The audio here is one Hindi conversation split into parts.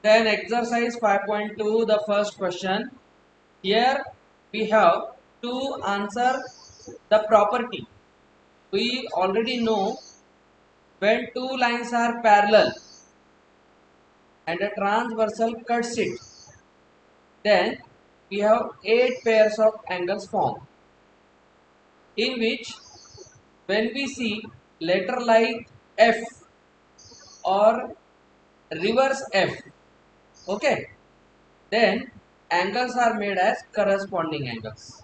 Then exercise 5.2, the first question. Here we have to answer the property. We already know when two lines are parallel and a transversal cuts it, then we have 8 pairs of angles formed, in which when we see letter like F or reverse F, okay, then angles are made as corresponding angles.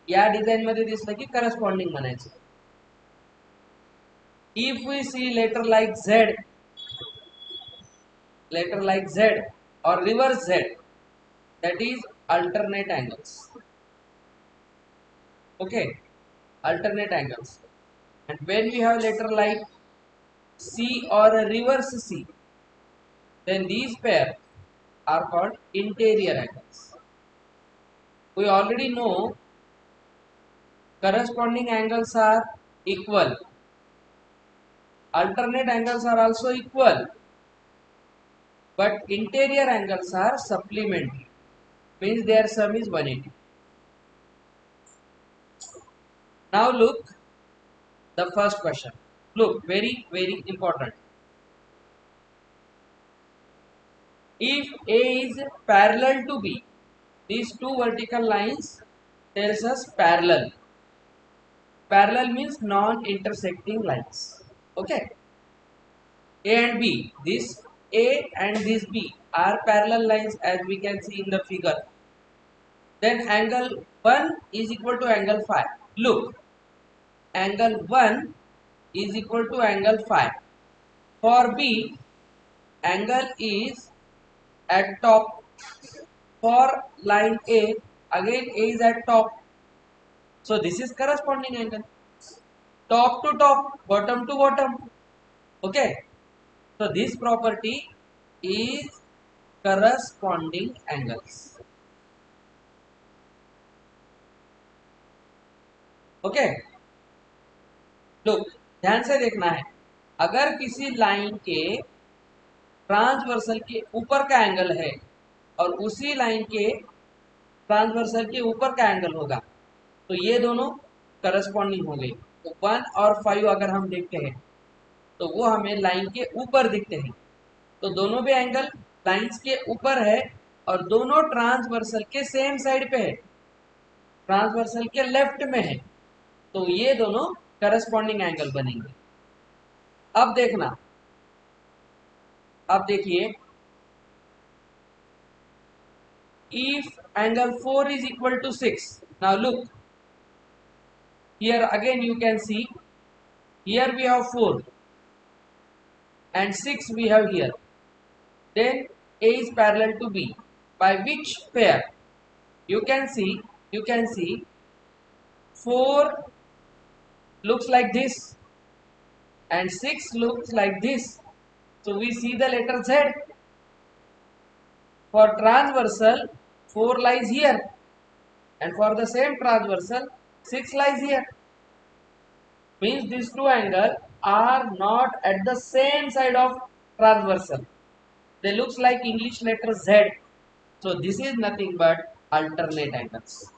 या डिझाइन मध्ये दिसलं की करस्पॉन्डिंग म्हणायचं. If we see letter like Z or reverse Z, that is alternate angles. Okay, alternate angles. And when we have letter like C or a reverse C, then these pairs are called interior angles. We already know corresponding angles are equal. Alternate angles are also equal. But interior angles are supplementary. Means their sum is 180. Now look the first question. Look, very important. If A is parallel to B, these two vertical lines tells us parallel. Parallel means non-intersecting lines. Okay. A and B, this A and this B are parallel lines as we can see in the figure. Then angle 1 is equal to angle phi. Look, angle 1 is equal to angle phi. For B, angle is at top. For line A, again A is at top. So this is corresponding angle. Top to top, bottom to bottom. Okay. So this property is corresponding angles. Okay. Look, ध्यान से देखना है. अगर किसी लाइन के ट्रांसवर्सल के ऊपर का एंगल है और उसी लाइन के ट्रांसवर्सल के ऊपर का एंगल होगा, तो ये दोनों करस्पॉन्डिंग हो गई. तो 1 और 5 अगर हम देखते हैं तो वो हमें लाइन के ऊपर दिखते हैं. तो दोनों भी एंगल लाइंस के ऊपर है और दोनों ट्रांसवर्सल के सेम साइड पे है, ट्रांसवर्सल के लेफ्ट में है. तो ये दोनों करस्पॉन्डिंग एंगल बनेंगे. अब देखना, अब देखिए, if angle 4 is equal to 6, now look, here again you can see, here we have 4 and 6 we have here. Then A is parallel to B. By which pair? You can see 4 looks like this and 6 looks like this. So we see the letter Z. For transversal, 4 lies here, and for the same transversal, 6 lies here. Means these two angles are not at the same side of transversal. They looks like English letter Z. So this is nothing but alternate angles.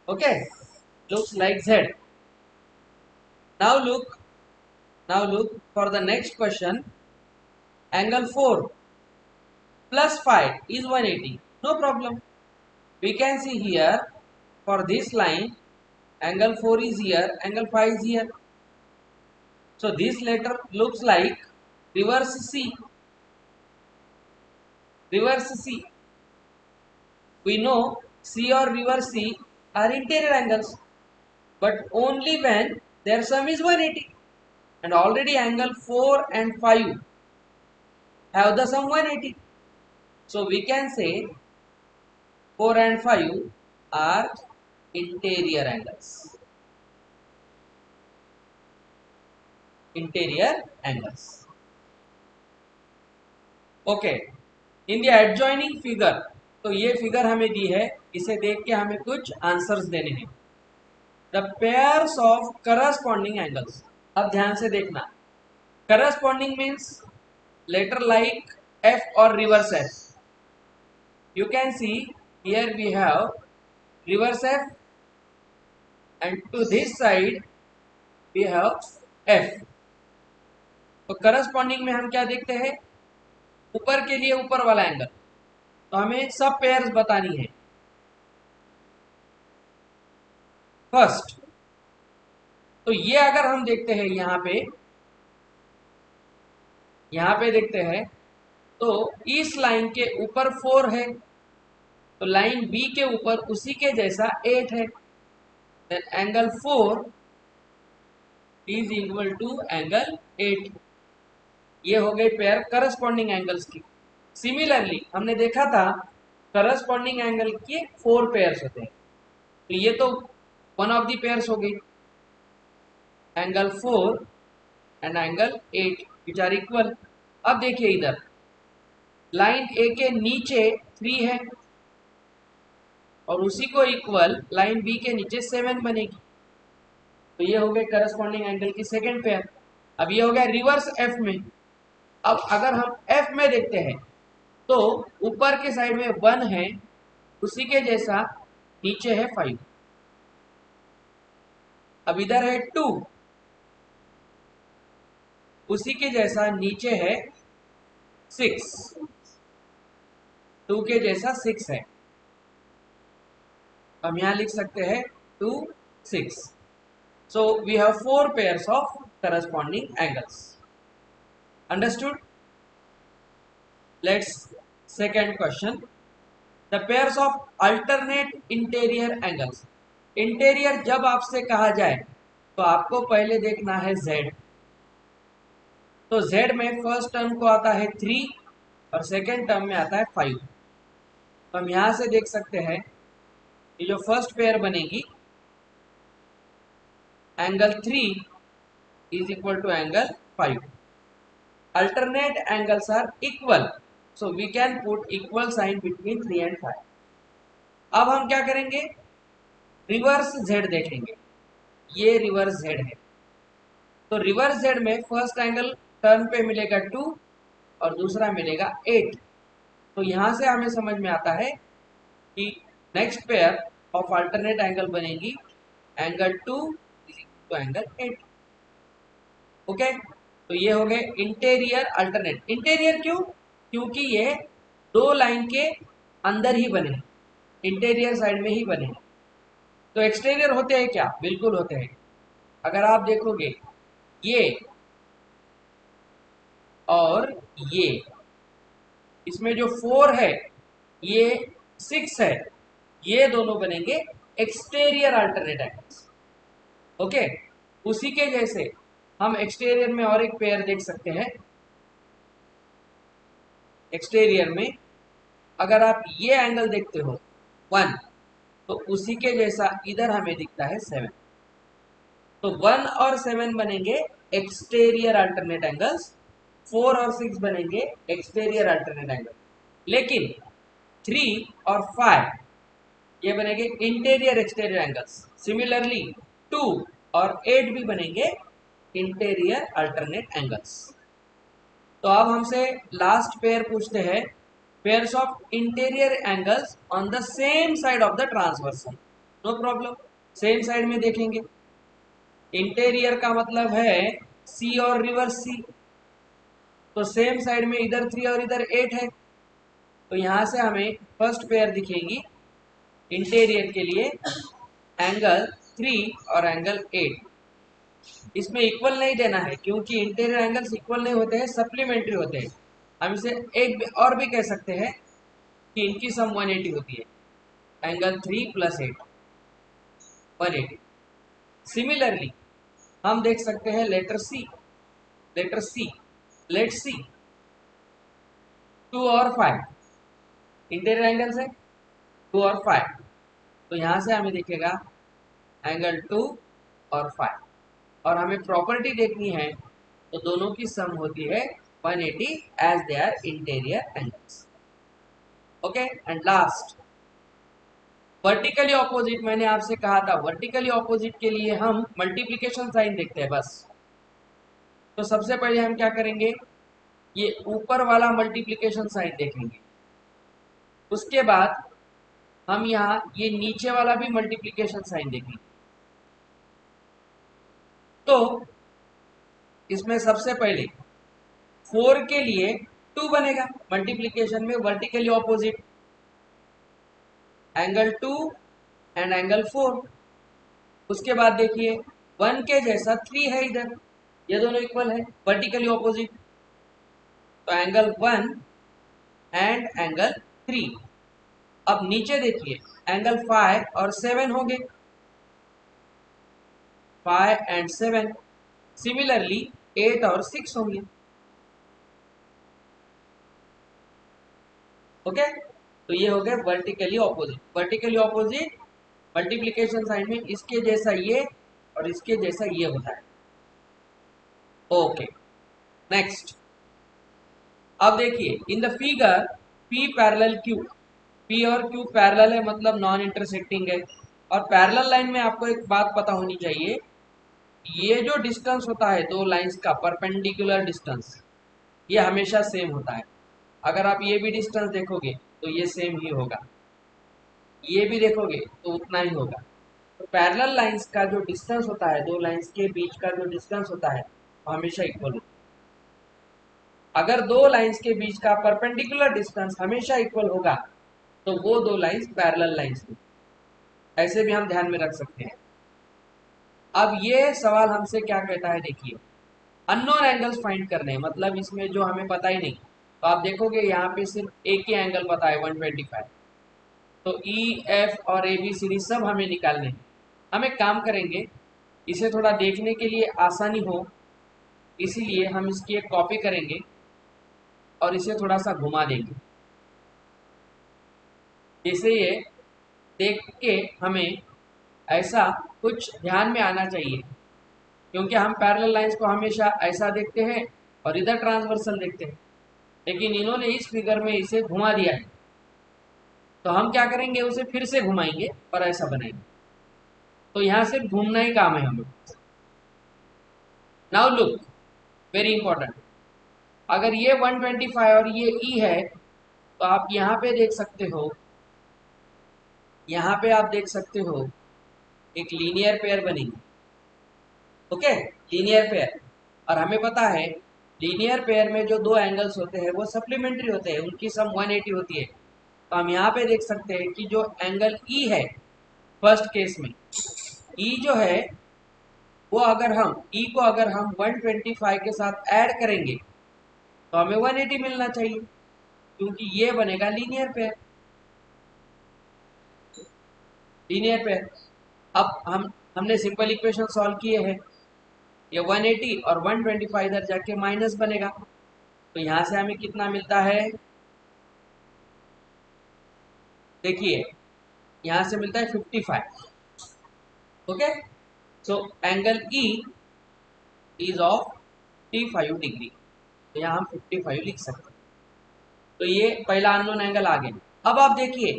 Okay, looks like Z. Now look for the next question. Angle 4 plus phi is 180. No problem. We can see here for this line, angle 4 is here, angle phi is here. So this letter looks like reverse C. Reverse C. We know C or reverse C are interior angles, but only when their sum is 180. And already angle 4 and 5 have the sum 180. So we can say 4 and 5 are interior angles. Interior angles. Okay. In the adjoining figure, तो ये फिगर हमें दी है, इसे देख के हमें कुछ आंसर्स देने हैं. The pairs of corresponding angles. अब ध्यान से देखना, Corresponding means letter like F or reverse F. You can see here we have reverse F and to this side we have F. तो करस्पॉन्डिंग में हम क्या देखते हैं, ऊपर के लिए ऊपर वाला एंगल, तो हमें सब पेयर्स बतानी है। फर्स्ट तो ये अगर हम देखते हैं यहाँ पे देखते हैं तो इस लाइन के ऊपर 4 है, तो लाइन बी के ऊपर उसी के जैसा 8 है, then angle 4 is equal to angle 8। ये हो गई पेयर करस्पॉन्डिंग एंगल्स की। सिमिलरली हमने देखा था करस्पॉन्डिंग एंगल के 4 पेयर्स होते हैं, तो ये तो वन ऑफ द पेयर्स हो गई, angle 4 and angle 8 which are equal. अब देखिए इधर लाइन ए के नीचे 3 है और उसी को इक्वल लाइन बी के नीचे 7 बनेगी, तो ये हो गए करस्पॉन्डिंग एंगल की सेकंड पेयर। अब ये हो गया रिवर्स एफ में। अब अगर हम एफ में देखते हैं तो ऊपर के साइड में 1 है, उसी के जैसा नीचे है 5। अब इधर है 2, उसी के जैसा नीचे है 6, 2 के जैसा 6 है, हम यहां लिख सकते हैं 2, 6। So we have 4 pairs of corresponding angles. Understood? Let's second question. The pairs of alternate interior angles. Interior जब आपसे कहा जाए तो आपको पहले देखना है Z। तो Z में फर्स्ट टर्म को आता है 3 और सेकेंड टर्म में आता है 5। तो हम यहां से देख सकते हैं ये जो फर्स्ट पेयर बनेगी angle 3 is equal to angle 5. Alternate angles are equal, so we can put equal sign between 3 and 5. अब हम क्या करेंगे, रिवर्स Z देखेंगे। ये रिवर्स Z है, तो रिवर्स Z में फर्स्ट एंगल टर्न पे मिलेगा 2 और दूसरा मिलेगा 8। तो यहां से हमें समझ में आता है कि next pair of alternate angle बनेगी एंगल 2 तो एंगल 8। ओके, तो ये हो गए इंटीरियर अल्टरनेट। इंटीरियर क्यों, क्योंकि ये 2 लाइन के अंदर ही बने, इंटीरियर साइड में ही बने। तो एक्सटीरियर होते हैं क्या, बिल्कुल होते हैं। अगर आप देखोगे ये और ये, इसमें जो 4 है ये 6 है, ये दोनों बनेंगे एक्सटीरियर अल्टरनेट एंगल्स। ओके, उसी के जैसे हम एक्सटीरियर में और एक पेयर देख सकते हैं। एक्सटीरियर में अगर आप ये एंगल देखते हो 1, तो उसी के जैसा इधर हमें दिखता है 7। तो 1 और 7 बनेंगे एक्सटीरियर अल्टरनेट एंगल्स, 4 और 6 बनेंगे एक्सटीरियर अल्टरनेट एंगल। लेकिन 3 और 5 ये बनेंगे इंटीरियर एक्सटीरियर एंगल्स। सिमिलरली 2 और 8 भी बनेंगे इंटीरियर अल्टरनेट एंगल्स। तो अब हमसे लास्ट पेयर पूछते हैं, pairs of interior angles on the same side of the transversal. No problem, same side में देखेंगे। इंटीरियर का मतलब है सी और रिवर्स सी, तो सेम साइड में इधर 3 और इधर 8 है, तो यहां से हमें फर्स्ट पेयर दिखेगी इंटीरियर के लिए एंगल 3 और एंगल 8। इसमें इक्वल नहीं देना है क्योंकि इंटीरियर एंगल्स इक्वल नहीं होते हैं, सप्लीमेंट्री होते हैं। हम इसे एक और भी कह सकते हैं कि इनकी सम 180 होती है, एंगल 3 + 8 180। सिमिलरली हम देख सकते हैं लेटर सी, लेट सी 2 और 5 इंटीरियर एंगल्स है, 2 और 5, तो यहां से हमें दिखेगा एंगल 2 और 5, और हमें प्रॉपर्टी देखनी है तो दोनों की सम होती है 180 as they are interior angles. Okay, and last vertically opposite. मैंने आपसे कहा था वर्टिकली ऑपोजिट के लिए हम मल्टीप्लिकेशन साइन देखते हैं बस। तो सबसे पहले हम क्या करेंगे, ये ऊपर वाला मल्टीप्लिकेशन साइन देखेंगे, उसके बाद हम यहाँ ये नीचे वाला भी मल्टीप्लिकेशन साइन देखेंगे। तो इसमें सबसे पहले 4 के लिए 2 बनेगा, मल्टीप्लिकेशन में vertically opposite, angle 2 and angle 4। उसके बाद देखिए 1 के जैसा 3 है इधर, ये दोनों इक्वल है, वर्टिकली ऑपोजिट, तो एंगल 1 एंड एंगल 3। अब नीचे देखिए एंगल 5 और 7 होंगे, 5 एंड 7। सिमिलरली 8 और 6 होंगे। ओके, तो ये हो गए vertically opposite. Vertically opposite multiplication sign में इसके जैसा ये और इसके जैसा ये होता है। Okay, next. अब देखिए in the figure P parallel Q, P और Q पैरेलल है मतलब नॉन इंटरसेक्टिंग है। और पैरेलल लाइन में आपको एक बात पता होनी चाहिए, ये जो डिस्टेंस होता है दो लाइंस का परपेंडिकुलर डिस्टेंस, ये हमेशा सेम होता है। अगर आप ये भी डिस्टेंस देखोगे तो ये सेम ही होगा, ये भी देखोगे तो उतना ही होगा। तो पैरेलल लाइंस का जो डिस्टेंस होता है, दो लाइंस के बीच का जो डिस्टेंस होता है, वो हमेशा इक्वल होता है। अगर दो लाइंस के बीच का परपेंडिकुलर डिस्टेंस हमेशा इक्वल होगा तो वो दो लाइंस पैरेलल लाइंस हैं। ऐसे भी हम ध्यान में रख सकते हैं। अब ये सवाल हमसे क्या कहता है, देखिए अननोन एंगल्स फाइंड करने हैं, मतलब इसमें जो हमें पता ही नहीं। तो आप देखोगे यहाँ पे सिर्फ एक ही एंगल पता है 125, तो ई एफ और ए बी सीरीज सब हमें निकालने हैं। हम एक काम करेंगे, इसे थोड़ा देखने के लिए आसानी हो इसीलिए हम इसकी एक कॉपी करेंगे और इसे थोड़ा सा घुमा देंगे, जैसे ये देख के हमें ऐसा कुछ ध्यान में आना चाहिए, क्योंकि हम पैरेलल लाइंस को हमेशा ऐसा देखते हैं और इधर ट्रांसवर्सल देखते हैं, लेकिन इन्होंने इस फिगर में इसे घुमा दिया है। तो हम क्या करेंगे, उसे फिर से घुमाएंगे और ऐसा बनाएंगे। तो यहाँ सिर्फ घूमना ही काम है हमें। नाउ लुक, वेरी इंपॉर्टेंट, अगर ये 125 और ये ई है तो आप यहाँ पे देख सकते हो, यहाँ पे आप देख सकते हो एक लीनियर पेयर बनेगी। ओके, लीनियर पेयर, और हमें पता है लीनियर पेयर में जो दो एंगल्स होते हैं वो सप्लीमेंट्री होते हैं, उनकी सम 180 होती है। तो हम यहाँ पे देख सकते हैं कि जो एंगल ई है फर्स्ट केस में, ई जो है वो अगर हम ई को अगर हम 125 के साथ ऐड करेंगे तो हमें 180 मिलना चाहिए, क्योंकि ये बनेगा लीनियर पेयर। लीनियर पेयर, अब हमने सिंपल इक्वेशन सॉल्व किए हैं, ये 180 और 125 इधर जाके माइनस बनेगा, तो यहाँ से हमें कितना मिलता है, देखिए यहाँ से मिलता है 55। Okay, so angle E is of 55 degree, तो यहाँ हम 55 लिख सकते हैं। तो ये पहला अननोन एंगल आ गया। अब आप देखिए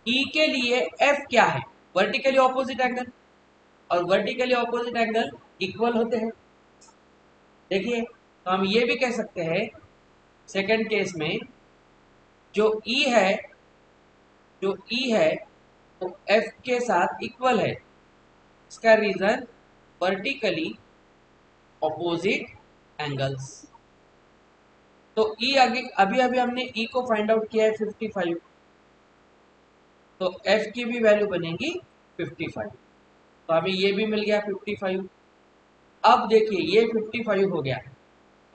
ई के लिए एफ क्या है, वर्टिकली ऑपोजिट एंगल, और वर्टिकली ऑपोजिट एंगल इक्वल होते हैं। देखिए तो हम ये भी कह सकते हैं सेकंड केस में जो ई है, जो ई है तो एफ के साथ इक्वल है। इसका रीजन वर्टिकली ऑपोजिट एंगल्स। तो ई अभी अभी हमने ई को फाइंड आउट किया है 55, तो एफ की भी वैल्यू बनेगी 55, तो हमें ये भी मिल गया 55। अब देखिए ये 55 हो गया।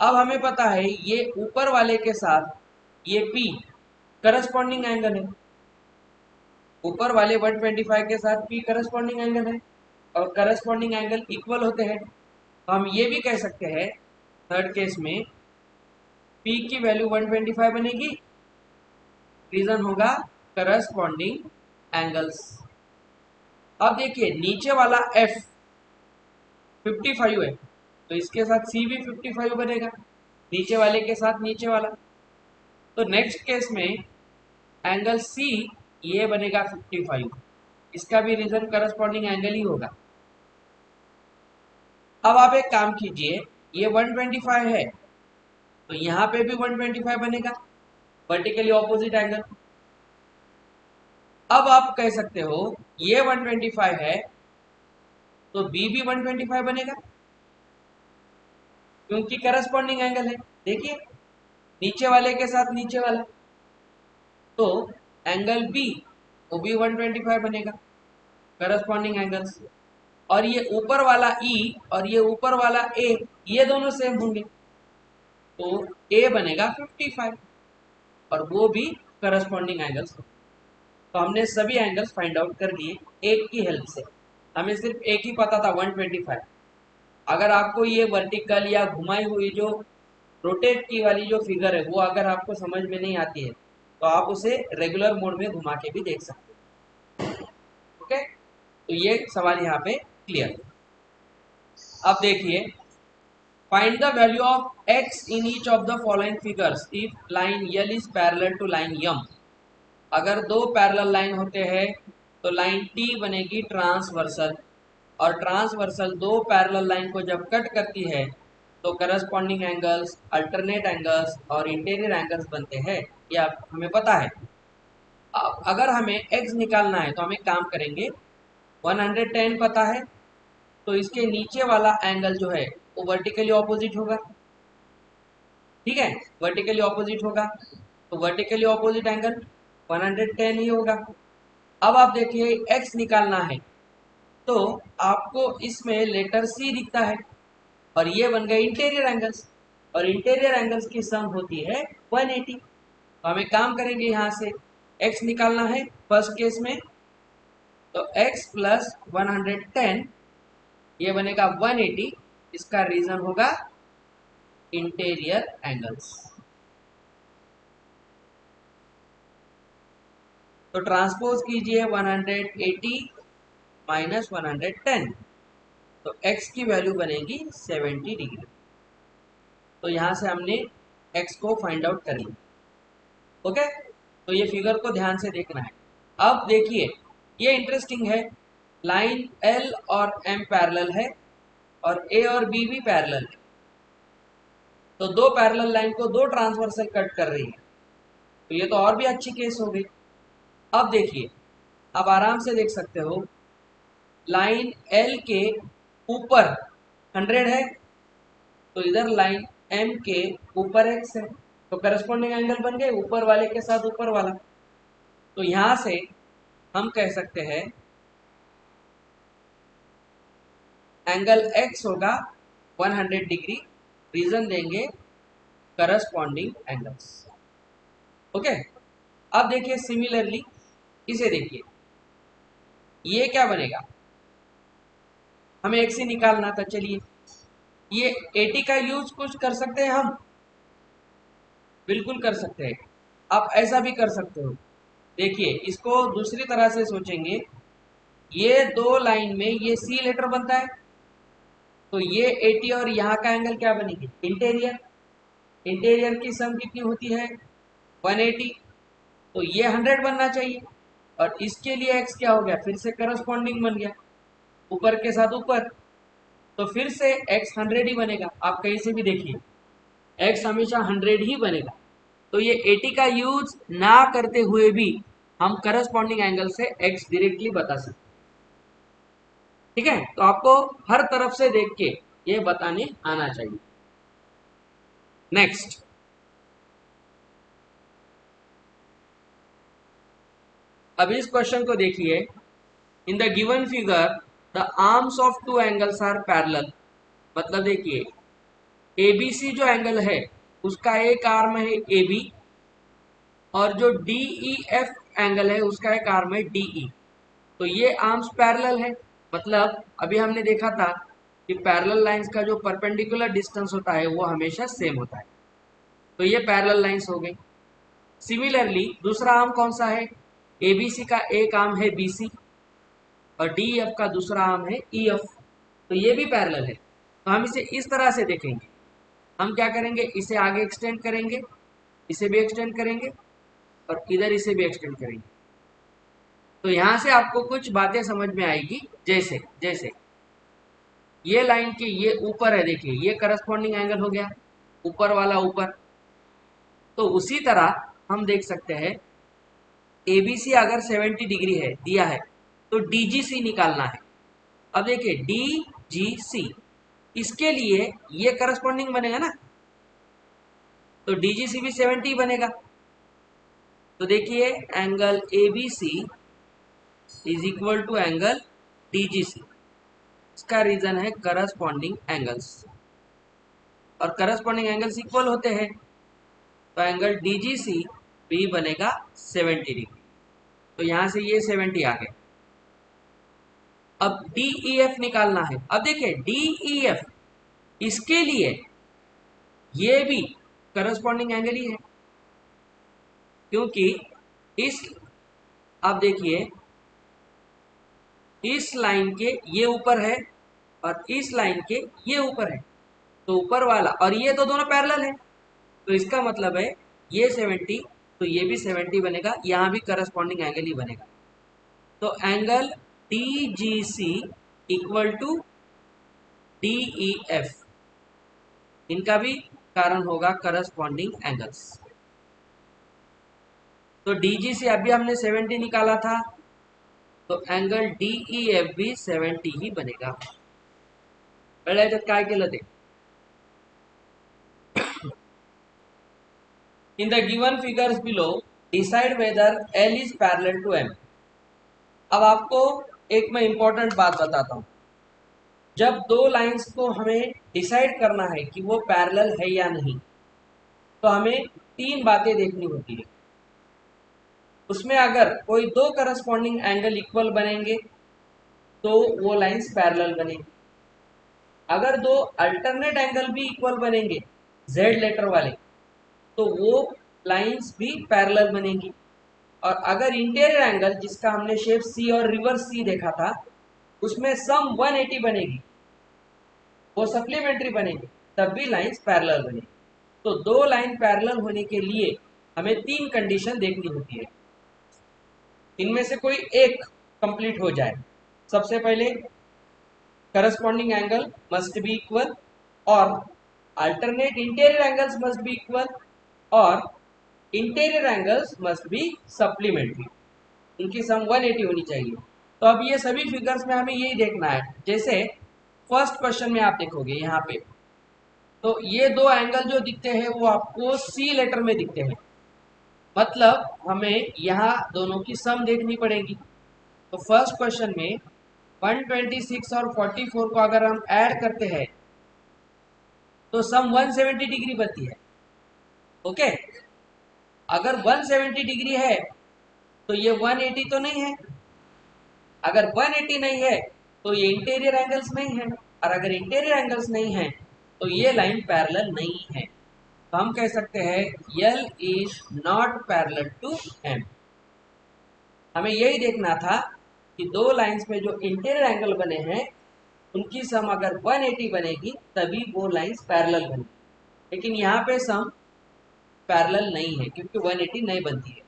अब हमें पता है ये ऊपर वाले के साथ ये P करस्पॉन्डिंग एंगल है, ऊपर वाले 125 के साथ P करस्पॉन्डिंग एंगल है और करस्पॉन्डिंग एंगल इक्वल होते हैं। तो हम ये भी कह सकते हैं थर्ड केस में P की वैल्यू 125 बनेगी, रीजन होगा करस्पॉन्डिंग एंगल्स। अब देखिए नीचे वाला F 55 है, तो इसके साथ C भी 55 बनेगा, नीचे वाले के साथ नीचे वाला। तो नेक्स्ट केस में एंगल C ये बनेगा 55, इसका भी रीजन करस्पॉन्डिंग एंगल ही होगा। अब आप एक काम कीजिए, ये 125 है तो यहाँ पे भी 125 बनेगा, वर्टिकली ऑपोजिट एंगल। अब आप कह सकते हो ये 125 है तो बी भी 125 बनेगा, क्योंकि करस्पॉन्डिंग एंगल है। देखिए नीचे वाले के साथ नीचे वाला, तो एंगल बी वो भी 125 बनेगा, करस्पॉन्डिंग एंगल्स। और ये ऊपर वाला ई और ये ऊपर वाला ए, ये दोनों सेम होंगे, तो ए बनेगा 55 और वो भी करस्पॉन्डिंग एंगल्स। तो हमने सभी एंगल्स फाइंड आउट कर दिए एक की हेल्प से। हमें सिर्फ एक ही पता था 125। अगर आपको ये वर्टिकल या घुमाई हुई जो रोटेट की वाली जो फिगर है वो अगर आपको समझ में नहीं आती है तो आप उसे रेगुलर मोड में घुमा के भी देख सकते हैं। ओके, तो ये सवाल यहाँ पे क्लियर। अब देखिए, find the value of x in each of the following figures if line L is parallel to line M। अगर दो पैरेलल लाइन होते हैं तो लाइन T बनेगी ट्रांसवर्सल, और ट्रांसवर्सल दो पैरेलल लाइन को जब कट करती है तो करस्पॉन्डिंग एंगल्स, अल्टरनेट एंगल्स और इंटीरियर एंगल्स बनते हैं, ये हमें पता है। अब अगर हमें x निकालना है तो हम एक काम करेंगे, 110 पता है तो इसके नीचे वाला एंगल जो है वो वर्टिकली ऑपोजिट होगा। ठीक है, वर्टिकली ऑपोजिट होगा तो वर्टिकली ऑपोजिट एंगल 110 ही होगा। अब आप देखिए x निकालना है तो आपको इसमें लेटर C दिखता है और ये बन गए इंटीरियर एंगल्स, और इंटीरियर एंगल्स की सम होती है 180। तो हमें काम करेंगे, यहाँ से x निकालना है फर्स्ट केस में, तो x प्लस 110 ये बनेगा 180। इसका रीजन होगा इंटीरियर एंगल्स। तो ट्रांसपोज कीजिए 180 माइनस 110, तो x की वैल्यू बनेगी 70 डिग्री। तो यहाँ से हमने x को फाइंड आउट कर लिया। ओके, तो ये फिगर को ध्यान से देखना है। अब देखिए ये इंटरेस्टिंग है, लाइन L और M पैरेलल है और A और B भी पैरेलल है, तो दो पैरेलल लाइन को दो ट्रांसवर्सल कट कर रही है, तो ये तो और भी अच्छी केस हो गई। अब देखिए, आप आराम से देख सकते हो, लाइन L के ऊपर 100 है तो इधर लाइन M के ऊपर x है, तो करस्पॉन्डिंग एंगल बन गए ऊपर वाले के साथ ऊपर वाला। तो यहां से हम कह सकते हैं एंगल x होगा 100 डिग्री, रीजन देंगे करस्पॉन्डिंग एंगल्स। ओके, अब देखिए सिमिलरली इसे देखिए, ये क्या बनेगा, हमें x ही निकालना था। चलिए ये 80 का यूज कुछ कर सकते हैं हम, बिल्कुल कर सकते हैं। आप ऐसा भी कर सकते हो, देखिए इसको दूसरी तरह से सोचेंगे, ये दो लाइन में ये C लेटर बनता है तो ये 80 और यहाँ का एंगल क्या बनेगी, इंटीरियर। इंटीरियर की सम कितनी होती है 180, तो ये 100 बनना चाहिए, और इसके लिए x क्या हो गया, फिर से करस्पॉन्डिंग बन गया ऊपर के साथ ऊपर, तो फिर से x 100 ही बनेगा। आप कहीं से भी देखिए x हमेशा 100 ही बनेगा। तो ये 80 का यूज ना करते हुए भी हम करस्पॉन्डिंग एंगल से x डायरेक्टली बता सकते। ठीक है, तो आपको हर तरफ से देख के ये बताने आना चाहिए। नेक्स्ट, अब इस क्वेश्चन को देखिए, in the given figure the arms of two angles are parallel. मतलब देखिए ABC जो एंगल है उसका एक आर्म है AB, और जो DEF एंगल है उसका एक आर्म है DE। तो ये आर्म्स पैरेलल है, मतलब अभी हमने देखा था कि पैरेलल लाइंस का जो परपेंडिकुलर डिस्टेंस होता है वो हमेशा सेम होता है, तो ये पैरेलल लाइंस हो गई। सिमिलरली दूसरा आर्म कौन सा है, ABC का एक आर्म है BC और DEF का दूसरा आर्म है EF, तो ये भी पैरेलल है। तो हम इसे इस तरह से देखेंगे, हम क्या करेंगे, इसे आगे एक्सटेंड करेंगे, इसे भी एक्सटेंड करेंगे और इधर इसे भी एक्सटेंड करेंगे। तो यहां से आपको कुछ बातें समझ में आएगी, जैसे जैसे ये लाइन के ये ऊपर है, देखिए ये करस्पॉन्डिंग एंगल हो गया, ऊपर वाला ऊपर। तो उसी तरह हम देख सकते हैं एबीसी अगर 70 डिग्री है दिया है तो डीजीसी निकालना है। अब देखिए डीजीसी, इसके लिए ये करस्पॉन्डिंग बनेगा ना, तो डीजीसी भी 70 बनेगा। तो देखिए angle ABC is equal to angle DGC. इसका रीजन है करस्पॉन्डिंग एंगल्स, और करस्पॉन्डिंग एंगल्स इक्वल होते हैं, तो एंगल डीजीसी भी बनेगा 70 डिग्री। तो यहां से ये 70 आ गए। अब डीईएफ निकालना है। अब देखिए डीईएफ, इसके लिए ये भी करस्पॉन्डिंग एंगल ही है, क्योंकि इस, आप देखिए इस लाइन के ये ऊपर है और इस लाइन के ये ऊपर है, तो ऊपर वाला और ये तो दोनों पैरेलल है, तो इसका मतलब है ये 70 तो ये भी 70 बनेगा, यहाँ भी करस्पॉन्डिंग एंगल ही बनेगा। तो angle DGC equal to DEF, इनका भी कारण होगा करस्पॉन्डिंग एंगल्स। तो DGC अभी हमने 70 निकाला था, तो एंगल DEF भी 70 ही बनेगा। काय केलं ते? In the given figures below, decide whether L is parallel to M. अब आपको एक मैं इंपॉर्टेंट बात बताता हूं। जब दो लाइंस को हमें डिसाइड करना है कि वो पैरेलल है या नहीं, तो हमें तीन बातें देखनी होती है। उसमें अगर कोई दो करस्पॉन्डिंग एंगल इक्वल बनेंगे तो वो लाइंस पैरेलल बनेंगी। अगर दो अल्टरनेट एंगल भी इक्वल बनेंगे जेड लेटर वाले, तो वो लाइंस भी पैरेलल बनेंगी। और अगर इंटीरियर एंगल, जिसका हमने शेप सी और रिवर्स सी देखा था, उसमें सम 180 बनेगी, वो सप्लीमेंट्री बनेगी, तब भी लाइंस पैरेलल बनेगी। तो दो लाइन पैरेलल होने के लिए हमें तीन कंडीशन देखनी होती है, इनमें से कोई एक कंप्लीट हो जाए। सबसे पहले corresponding angle must be equal, और alternate interior angles must be equal, और interior angles must be supplementary, इनकी सम 180 होनी चाहिए। तो अब ये सभी फिगर्स में हमें यही देखना है। जैसे फर्स्ट क्वेश्चन में आप देखोगे यहाँ पे, तो ये दो एंगल जो दिखते हैं वो आपको सी लेटर में दिखते हैं, मतलब हमें यहाँ दोनों की सम देखनी पड़ेगी। तो फर्स्ट क्वेश्चन में 126 और 44 को अगर हम ऐड करते हैं तो सम 170 डिग्री बनती है। ओके, अगर 170 डिग्री है तो ये 180 तो नहीं है। अगर 180 नहीं है तो ये इंटीरियर एंगल्स नहीं है, और अगर इंटीरियर एंगल्स नहीं है तो ये लाइन पैरेलल नहीं है। तो हम कह सकते हैं L is not parallel to M। हमें यही देखना था कि दो लाइंस में जो इंटीरियर एंगल बने हैं उनकी सम अगर 180 बनेगी तभी वो लाइंस पैरेलल बनेगी, लेकिन यहाँ पे सम पैरेलल नहीं है क्योंकि 180 नहीं बनती है।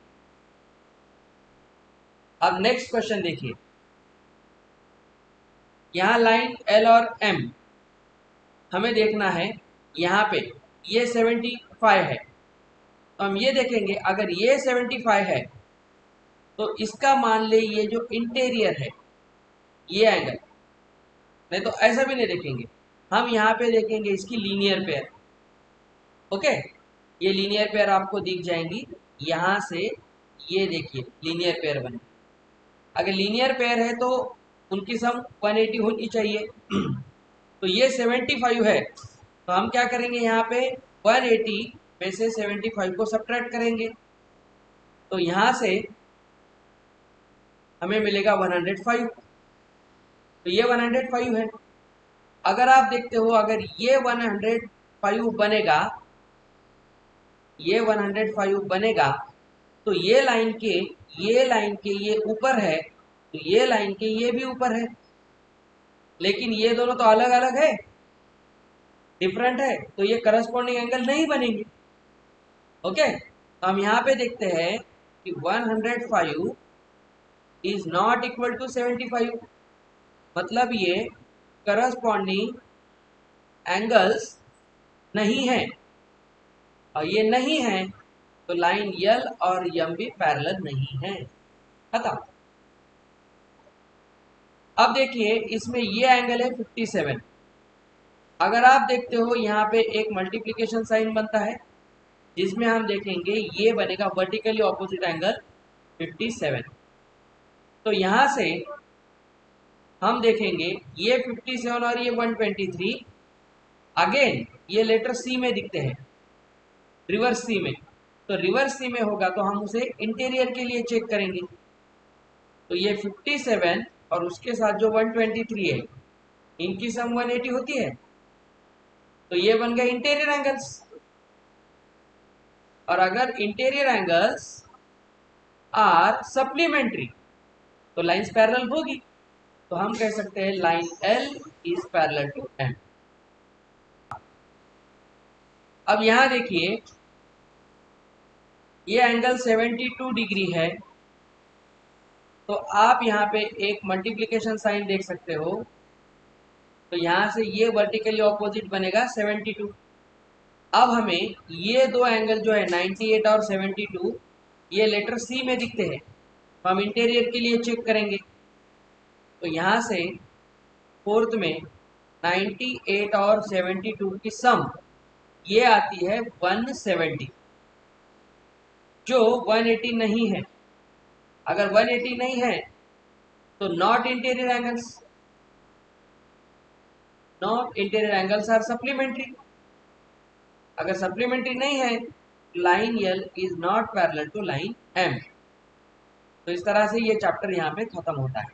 अब नेक्स्ट क्वेश्चन देखिए, यहाँ लाइन L और M हमें देखना है, यहाँ पे ये 75 है, तो हम ये देखेंगे अगर ये 75 है तो इसका मान ले ये जो इंटीरियर है ये एंगल, नहीं तो ऐसा भी नहीं देखेंगे, हम यहाँ पे देखेंगे इसकी लीनियर पेयर। ओके, ये लीनियर पेयर आपको दिख जाएंगी, यहाँ से ये देखिए लीनियर पेयर बने। अगर लीनियर पेयर है तो उनकी सम 180 होनी चाहिए। तो ये 75 है, तो हम क्या करेंगे, यहाँ पे 180 में से 75 को सब्ट्रैक्ट करेंगे, तो यहाँ से हमें मिलेगा 105। तो ये 105 है। अगर आप देखते हो अगर ये 105 बनेगा, ये 105 बनेगा, तो ये लाइन के ये ऊपर है, तो ये लाइन के ये भी ऊपर है, लेकिन ये दोनों तो अलग अलग है, डिफरेंट है, तो ये करस्पॉन्डिंग एंगल नहीं बनेंगे। ओके, तो हम यहाँ पे देखते हैं कि 105 इज नॉट इक्वल टू 75, मतलब ये करस्पॉन्डिंग एंगल्स नहीं है और ये नहीं है तो लाइन यल और यम भी पैरेलल नहीं है। खत्म। अब देखिए इसमें ये एंगल है 57। अगर आप देखते हो यहाँ पे एक मल्टीप्लिकेशन साइन बनता है जिसमें हम देखेंगे ये बनेगा वर्टिकली ऑपोजिट एंगल 57। तो यहाँ से हम देखेंगे ये 57 और ये 123 अगेन ये लेटर सी में दिखते हैं, रिवर्स सी में। तो रिवर्स सी में होगा तो हम उसे इंटीरियर के लिए चेक करेंगे। तो ये 57 और उसके साथ जो 123 है इनकी सम 180 होती है, तो ये बन गए इंटीरियर एंगल्स। और अगर इंटीरियर एंगल्स आर सप्लीमेंट्री तो लाइंस पैरेलल होगी। तो हम कह सकते हैं line L is parallel to M. अब यहां देखिए ये एंगल 72 डिग्री है, तो आप यहाँ पे एक मल्टीप्लिकेशन साइन देख सकते हो। तो यहाँ से ये वर्टिकली ऑपोजिट बनेगा 72। अब हमें ये दो एंगल जो है 98 और 72 ये लेटर सी में दिखते हैं, तो हम इंटीरियर के लिए चेक करेंगे। तो यहाँ से फोर्थ में 98 और 72 की सम ये आती है 170, जो 180 नहीं है। अगर 180 नहीं है तो not interior angles are supplementary. अगर सप्लीमेंट्री नहीं है line L is not parallel to line M. तो इस तरह से ये चैप्टर यहाँ पे खत्म होता है।